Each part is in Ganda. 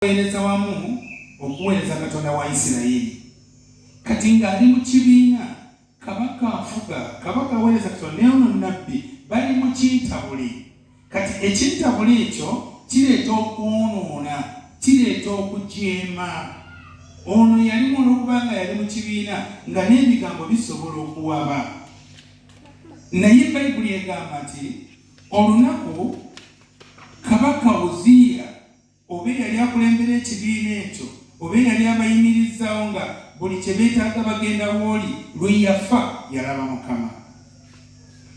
okuweereza wamu okuweereza Katonda wa Isirayiri. Kati ng'ali mu kibiina, kabaka afuga, kabaka aweereza Katonda naye ono nnabbi bali mu kintabuli. Kati ekintabuli ekyo kireeta okwonoona, kireeta okujeema. Ono yalimu olw'okubanga yali mu kibiina nga n'ebigambo bisobola okuwaba. Naye Bayibuli egamba nti olunaku kabaka Uziya oba yali akulembera ekibiina ekyo, oba yali abayimirizaawo nga buli kye beetaaga bagenda w'oli, lwe yafa yalaba Mukama.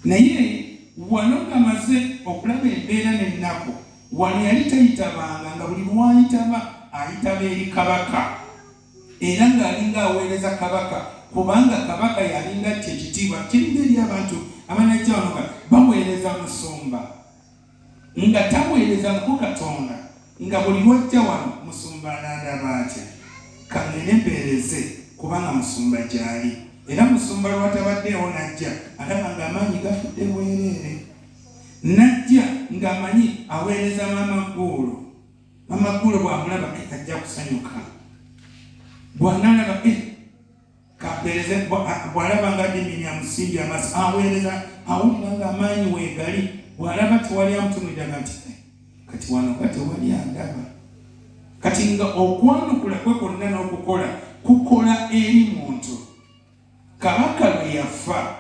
Naye wano ng'amaze okulaba embeera n'ennaku, wano yali tayitabanga nga buli lwayitaba ayitaba eri kabaka, era ng'alinga aweereza kabaka, kubanga kabaka yalinga kyekitiibwa kiringa eri abantu abanajja wano nga baweereza musumba, nga taweerezangako Katonda, nga buli lwajja wano musumba anandaba atya kangende mpeereze kubanga musumba gyali, era musumba lwatabaddeewo najja alaba ng'amaanyi gafudde bwereere, najja ng'amanyi aweereza Mama Ggulo bw'amulaba ajja kusanyuka, bw'analaba kampeereze, bw'alaba ng'adiminya musimbi amaaso aweereza, awulira ng'amaanyi weegali, bw'alaba tewali amutumiddaga nti kati wano nga tewali andaba. Kati nga okwanukula kwe kwonna n'okukola kukola eri muntu. Kabaka lwe yafa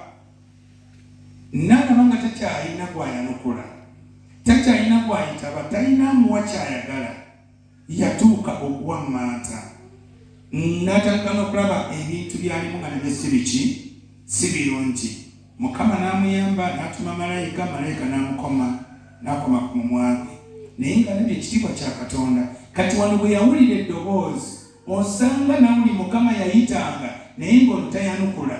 n'alaba nga takyalina gw'ayanukula, takyalina gw'ayitaba, talina amuwa kyayagala, yatuuka okuwammanta, n'atandika n'okulaba ebintu byalimu nga nabyo si birungi. Mukama n'amuyamba, n'atuma malayika n'akoma ku mumwa gwe, naye nga nabyo ekitiibwa kya Katonda. Kati wano bwe yawulira eddoboozi, osanga nawuli Mukama yayitanga naye ng'ono tayanukula.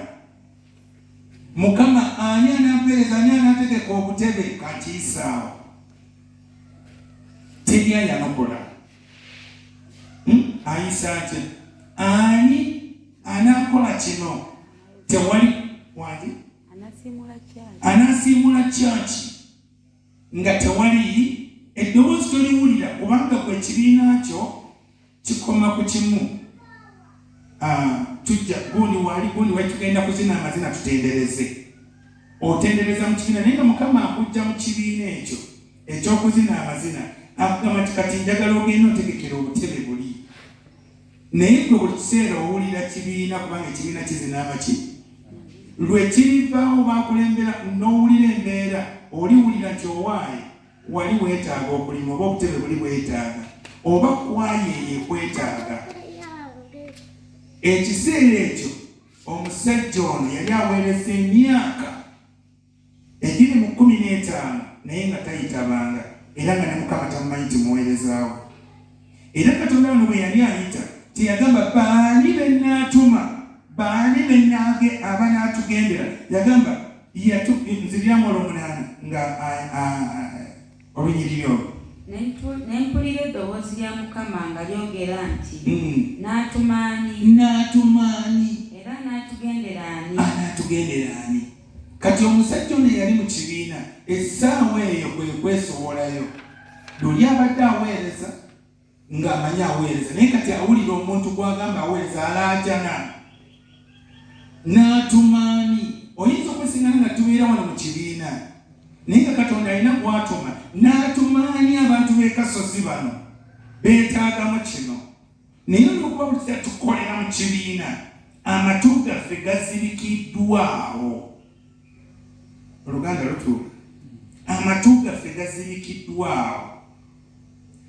Mukama ani anampeereza, ani anategeka obutebe, katiisaawo teri ayanukula. Ayisa ate ani anakola kino, tewali wandi anasiimula kyaki nga tewali eddoboozi toliwulira, kubanga gwe ekibiina kyo kikoma ku kimu. Tujja gundi wali tugenda kuzina amazina tutendereze, otendereza mu kibiina, naye nga Mukama akujja mu kibiina ekyo eky'okuzina amazina akugamba nti kati njagala ogenda otegekera obutebe buli. Naye gwe buli kiseera owulira kibiina, kubanga ekibiina kizina amaki lwe kirivaawo bakulembera n'owulira embeera, oliwulira nti owaaye wali weetaaga okulima, oba obutebe buli bwetaaga, oba kwayeeye kwetaaga. Ekiseera ekyo omusajja ono yali aweereza emyaka egiri mu 15 naye nga tayitabanga, era nga ne Mukama tamumanyi timuweerezaawo. Era Katonda ono bwe yali ayita teyagamba baani be nnaatuma, baani be abanaatugendera, yagamba nziriramu olw'omunaana nga olunyiriri olwo. Nempulira eddoboozi lya Mukama nga lyogera nti n'atumaani era n'atugendera ani. Kati omusajja ono yali mu kibiina, essaawa eyo kwe kwesowolayo. Luli abadde aweereza ng'amanyi aweereza, naye kati awulira omuntu gw'agamba aweereza alaajana. N'atumaani, oyinza okwesingana nga tubeera wano mu kibiina, naye nga Katonda alina gw'atuma. N'atumaani abantu b'e Kasozi bano beetaagamu kino, naye olw'okuba buli kiseera tukolera mu kibiina, amatu gaffe gazirikiddwawo. Oluganda lutuula, amatu gaffe gazirikiddwawo.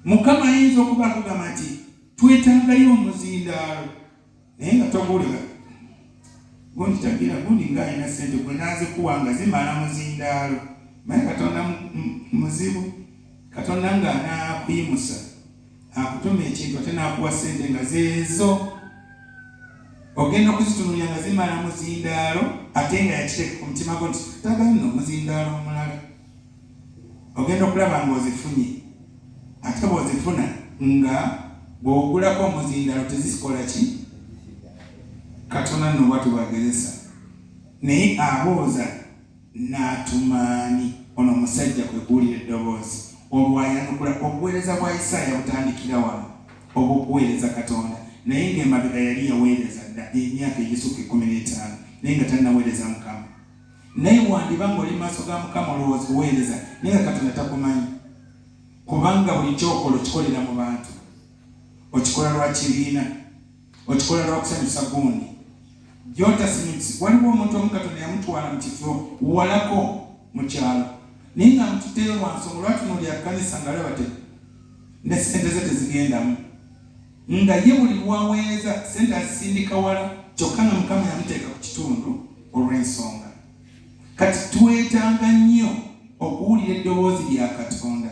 Mukama ayinza okuba akugamba nti twetaagayo omuzindaalo, naye nga toguliga gundi tagira, gundi ng'alina ssente gwe naazikuwanga zimala muzindaalo. Naye Katonda muzibu, Katonda ng'anaakuyimusa akutuma ekintu ate n'akuwa ssente nga zeezo ogenda okuzitunulira nga zimala muzindaalo, ate nga yakiteeka ku mutima gwo nti tutaagala nno omuzindaalo omulala. Ogenda okulaba ng'ozifunye, ate bw'ozifuna nga bw'ogulako omuzindaalo tezisikola ki? Katonda nno bw'ati bw'agezesa. Naye abooza n'atumaani, ono omusajja kwe kuwulira eddoboozi olwayanukula. Obuweereza bwa Isaaya butandikira wano. obw'okuweereza Katonda naye ng'emabega yali yaweereza dda emyaka egisukka 15 naye nga tannaweereza Mukama. Naye wandiba ng'oli mu maaso ga Mukama olowooza oweereza naye nga Katonda takumanyi, kubanga buli kyokola okikolera mu bantu, okikola lwa kibiina, okikola lwa kusanyusa gundi gy'otasinyusi. Waliwo omuntu omu Katonda yamutwala mu kifo walako mu kyalo naye nga mututteyo lwa nsonga lwatunuulira kkanisa ng'alaba ne ssente ze tezigendamu, nga ye buli lwaweereza ssente azisindika wala kyokka nga Mukama yamuteeka ku kitundu olw'ensonga. Kati twetaaga nnyo okuwulira eddoboozi lya Katonda.